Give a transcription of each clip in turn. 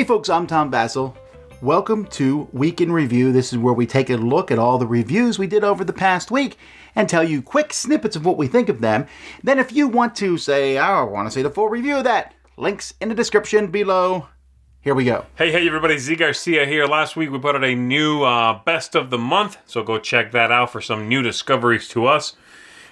Hey folks, I'm Tom Basil. Welcome to Week in Review. This is where we take a look at all the reviews we did over the past week and tell you quick snippets of what we think of them. Then if you want to say, I want to see the full review of that, links in the description below. Here we go. Hey everybody, Z Garcia here. Last week we put out a new best of the month, so go check that out for some new discoveries to us.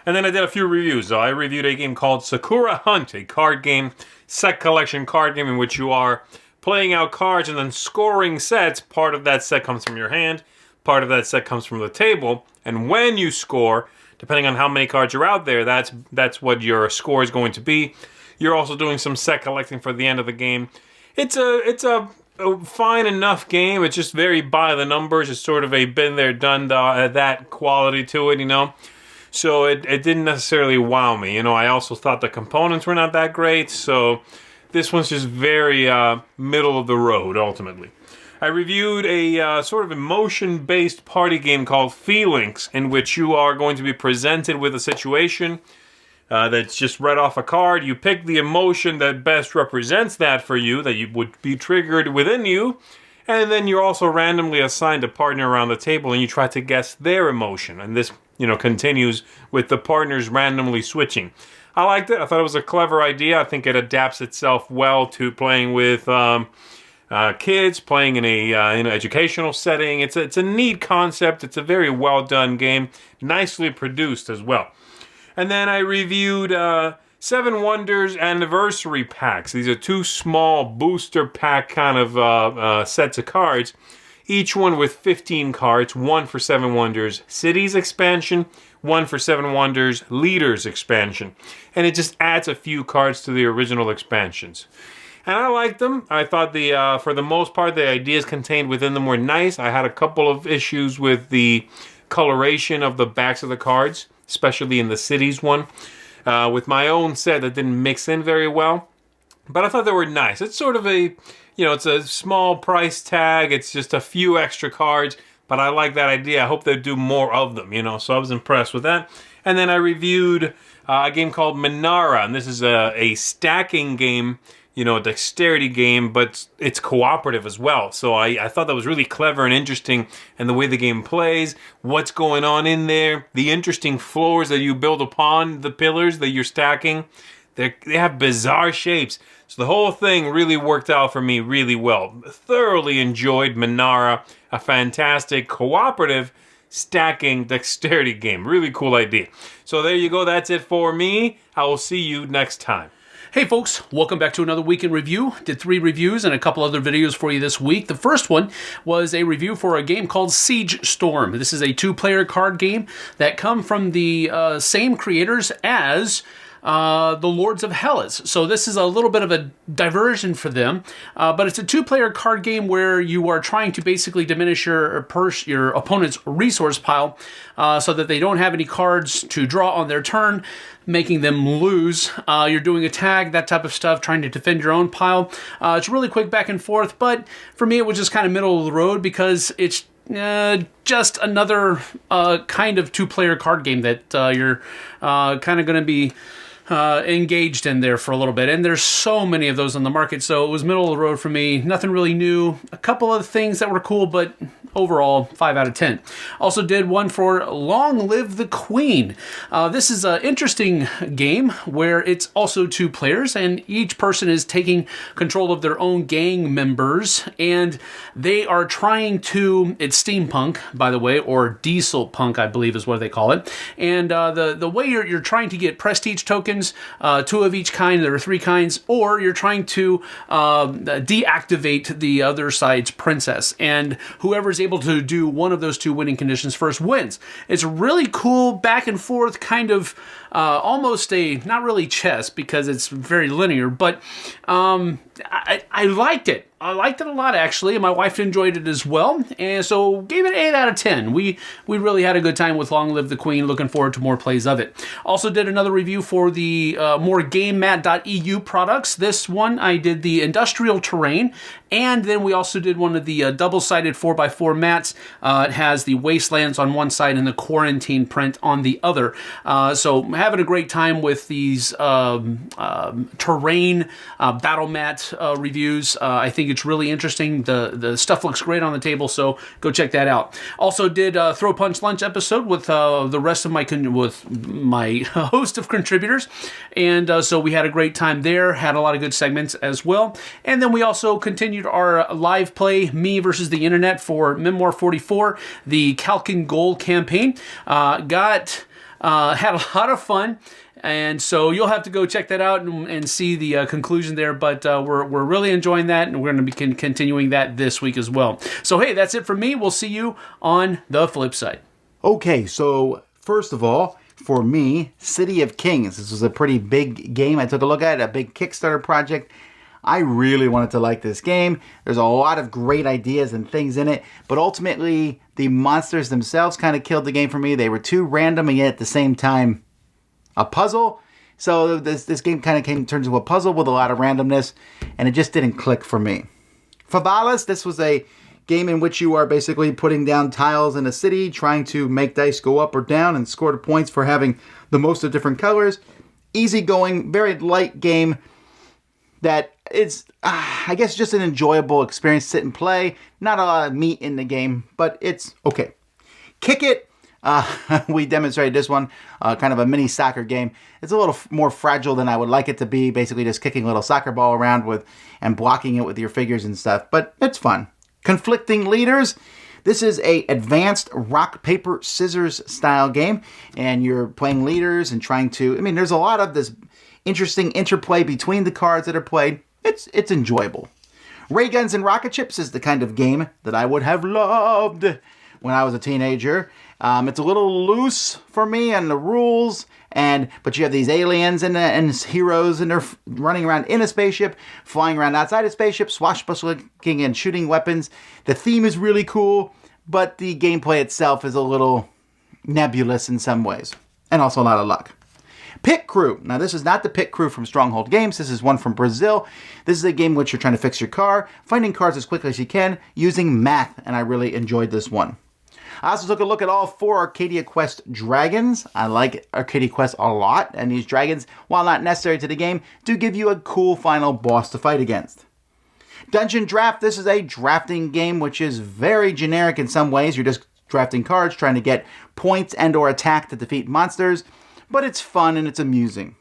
And then I did a few reviews. I reviewed a game called Sakura Hunt, a card game, set collection card game in which you are playing out cards and then scoring sets. Part of that set comes from your hand, part of that set comes from the table, and when you score, depending on how many cards are out there, that's what your score is going to be. You're also doing some set collecting for the end of the game. It's a fine enough game. It's just very by the numbers. It's sort of a been there, done that quality to it, you know. So it didn't necessarily wow me. You know, I also thought the components were not that great. So this one's just very middle of the road, ultimately. I reviewed a sort of emotion-based party game called Feelings, in which you are going to be presented with a situation that's just read off a card. You pick the emotion that best represents that for you, that you would be triggered within you, and then you're also randomly assigned a partner around the table, and you try to guess their emotion. And this, you know, continues with the partners randomly switching. I liked it. I thought it was a clever idea. I think it adapts itself well to playing with kids, playing in an educational setting. It's a neat concept. It's a very well done game, nicely produced as well. And then I reviewed 7 Wonders Anniversary Packs. These are 2 small booster pack kind of sets of cards, each one with 15 cards, 1 for 7 Wonders Cities expansion, 1 for 7 Wonders Leaders expansion. And it just adds a few cards to the original expansions. And I liked them. I thought for the most part, the ideas contained within them were nice. I had a couple of issues with the coloration of the backs of the cards, especially in the Cities one. With my own set, that didn't mix in very well. But I thought they were nice. It's sort of it's a small price tag. It's just a few extra cards. But I like that idea. I hope they do more of them, you know. So I was impressed with that. And then I reviewed a game called Minara. And this is a stacking game, you know, a dexterity game, but it's cooperative as well. So I thought that was really clever and interesting, and the way the game plays, what's going on in there, the interesting floors that you build upon the pillars that you're stacking. They have bizarre shapes. So the whole thing really worked out for me really well. Thoroughly enjoyed Minara, a fantastic cooperative stacking dexterity game. Really cool idea. So there you go. That's it for me. I will see you next time. Hey folks, welcome back to another week in review. Did 3 reviews and a couple other videos for you this week. The first one was a review for a game called Siege Storm. This is a 2-player card game that come from the same creators as the Lords of Hellas. So this is a little bit of a diversion for them, but it's a 2-player card game where you are trying to basically diminish your opponent's resource pile so that they don't have any cards to draw on their turn, making them lose. You're doing a tag, that type of stuff, trying to defend your own pile. It's really quick back and forth, but for me it was just kind of middle of the road because it's just another kind of 2-player card game that you're kind of going to be engaged in there for a little bit, and there's so many of those on the market, so it was middle of the road for me. Nothing really new. A couple of things that were cool, but overall 5 out of 10. Also did one for Long Live the Queen. This is an interesting game where it's also 2 players, and each person is taking control of their own gang members, and they are trying to, it's steampunk, by the way, or diesel punk, I believe is what they call it. And the way you're trying to get prestige tokens, 2 of each kind, there are 3 kinds, or you're trying to deactivate the other side's princess, and whoever's able to do one of those 2 winning conditions first wins. It's really cool, back and forth, kind of almost not really chess because it's very linear, but I liked it. I liked it a lot, actually, and my wife enjoyed it as well, and so gave it 8 out of 10. We really had a good time with Long Live the Queen. Looking forward to more plays of it. Also did another review for the more GameMat.eu products. This one, I did the Industrial Terrain, and then we also did one of the double-sided 4x4 mats. It has the Wastelands on one side and the Quarantine print on the other. So having a great time with these terrain battle mat out reviews. I think it's really interesting. The stuff looks great on the table, so go check that out. Also did a Throw Punch Lunch episode with the rest of my host of contributors, and so we had a great time there. Had a lot of good segments as well, and then we also continued our live play, Me versus the Internet, for Memoir 44, the Calkin Gold campaign. Had a lot of fun, and so you'll have to go check that out and see the conclusion there, but we're really enjoying that, and we're going to be continuing that this week as well. So hey, that's it from me. We'll see you on the flip side. Okay, so first of all, for me, City of Kings. This was a pretty big game. I took a look at it, a big Kickstarter project. I really wanted to like this game. There's a lot of great ideas and things in it, but ultimately the monsters themselves kind of killed the game for me. They were too random and yet at the same time a puzzle. So this game kind of turns into a puzzle with a lot of randomness, and it just didn't click for me. Favalis, this was a game in which you are basically putting down tiles in a city, trying to make dice go up or down and score the points for having the most of different colors. Easygoing, very light game that is, I guess, just an enjoyable experience, sit and play. Not a lot of meat in the game, but it's okay. Kick It, we demonstrated this one, kind of a mini soccer game. It's a little more fragile than I would like it to be, basically just kicking a little soccer ball around and blocking it with your figures and stuff, but it's fun. Conflicting Leaders, this is a advanced rock, paper, scissors style game, and you're playing leaders and trying to, there's a lot of this interesting interplay between the cards that are played. It's enjoyable. Ray Guns and Rocket Ships is the kind of game that I would have loved when I was a teenager. It's a little loose for me on the rules, but you have these aliens and heroes, and they're running around in a spaceship, flying around outside a spaceship, swashbuckling and shooting weapons. The theme is really cool, but the gameplay itself is a little nebulous in some ways, and also a lot of luck. Pit Crew. Now, this is not the Pit Crew from Stronghold Games. This is one from Brazil. This is a game in which you're trying to fix your car, finding cars as quickly as you can, using math, and I really enjoyed this one. I also took a look at all 4 Arcadia Quest dragons. I like Arcadia Quest a lot, and these dragons, while not necessary to the game, do give you a cool final boss to fight against. Dungeon Draft. This is a drafting game which is very generic in some ways. You're just drafting cards, trying to get points and or attack to defeat monsters, but it's fun and it's amusing.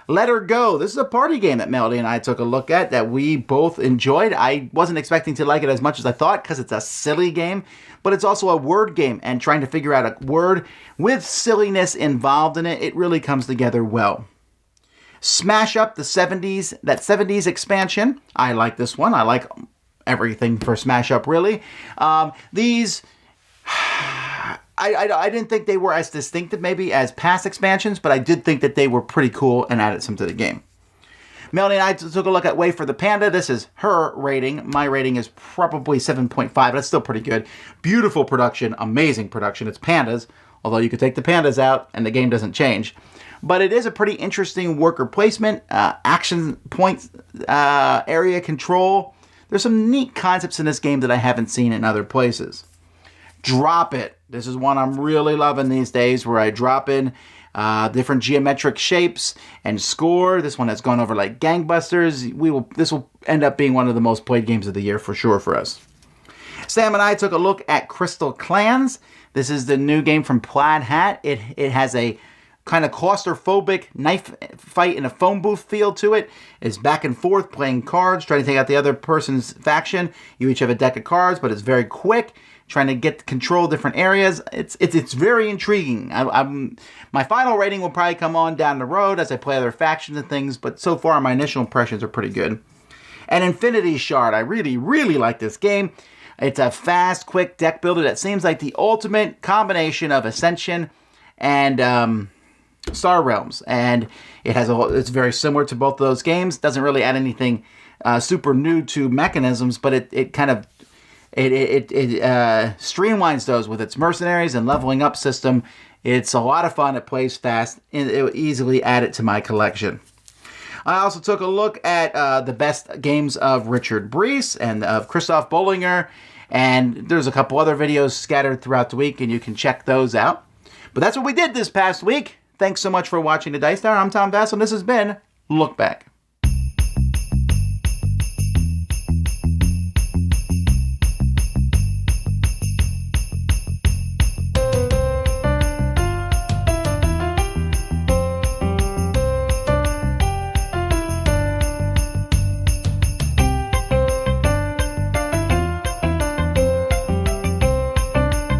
Let Her Go. This is a party game that Melody and I took a look at that we both enjoyed. I wasn't expecting to like it as much as I thought because it's a silly game, but it's also a word game, and trying to figure out a word with silliness involved in it, it really comes together well. Smash Up, that 70s expansion. I like this one. I like everything for Smash Up, really. These... I didn't think they were as distinctive maybe as past expansions, but I did think that they were pretty cool and added some to the game. Melanie and I took a look at Way for the Panda. This is her rating. My rating is probably 7.5. That's still pretty good. Beautiful production, amazing production. It's pandas, although you could take the pandas out and the game doesn't change. But it is a pretty interesting worker placement, action points, area control. There's some neat concepts in this game that I haven't seen in other places. Drop It. This is one I'm really loving these days, where I drop in different geometric shapes and score. This one has gone over like gangbusters. This will end up being one of the most played games of the year for sure for us. Sam and I took a look at Crystal Clans. This is the new game from Plaid Hat. It has a kind of claustrophobic knife fight in a phone booth feel to it. It's back and forth playing cards, trying to take out the other person's faction. You each have a deck of cards, but it's very quick, trying to get control different areas. It's very intriguing. My final rating will probably come on down the road as I play other factions and things, but so far my initial impressions are pretty good. And Infinity Shard. I really, really like this game. It's a fast, quick deck builder that seems like the ultimate combination of Ascension and Star Realms, and it's very similar to both of those games. Doesn't really add anything super new to mechanisms, but it kind of streamlines those with its mercenaries and leveling up system. It's a lot of fun. It plays fast, and it will easily add it to my collection. I also took a look at the best games of Richard Brees and of Christoph Bollinger, and there's a couple other videos scattered throughout the week, and you can check those out. But that's what we did this past week. Thanks so much for watching the Dice Tower. I'm Tom Vassell, and this has been Look Back.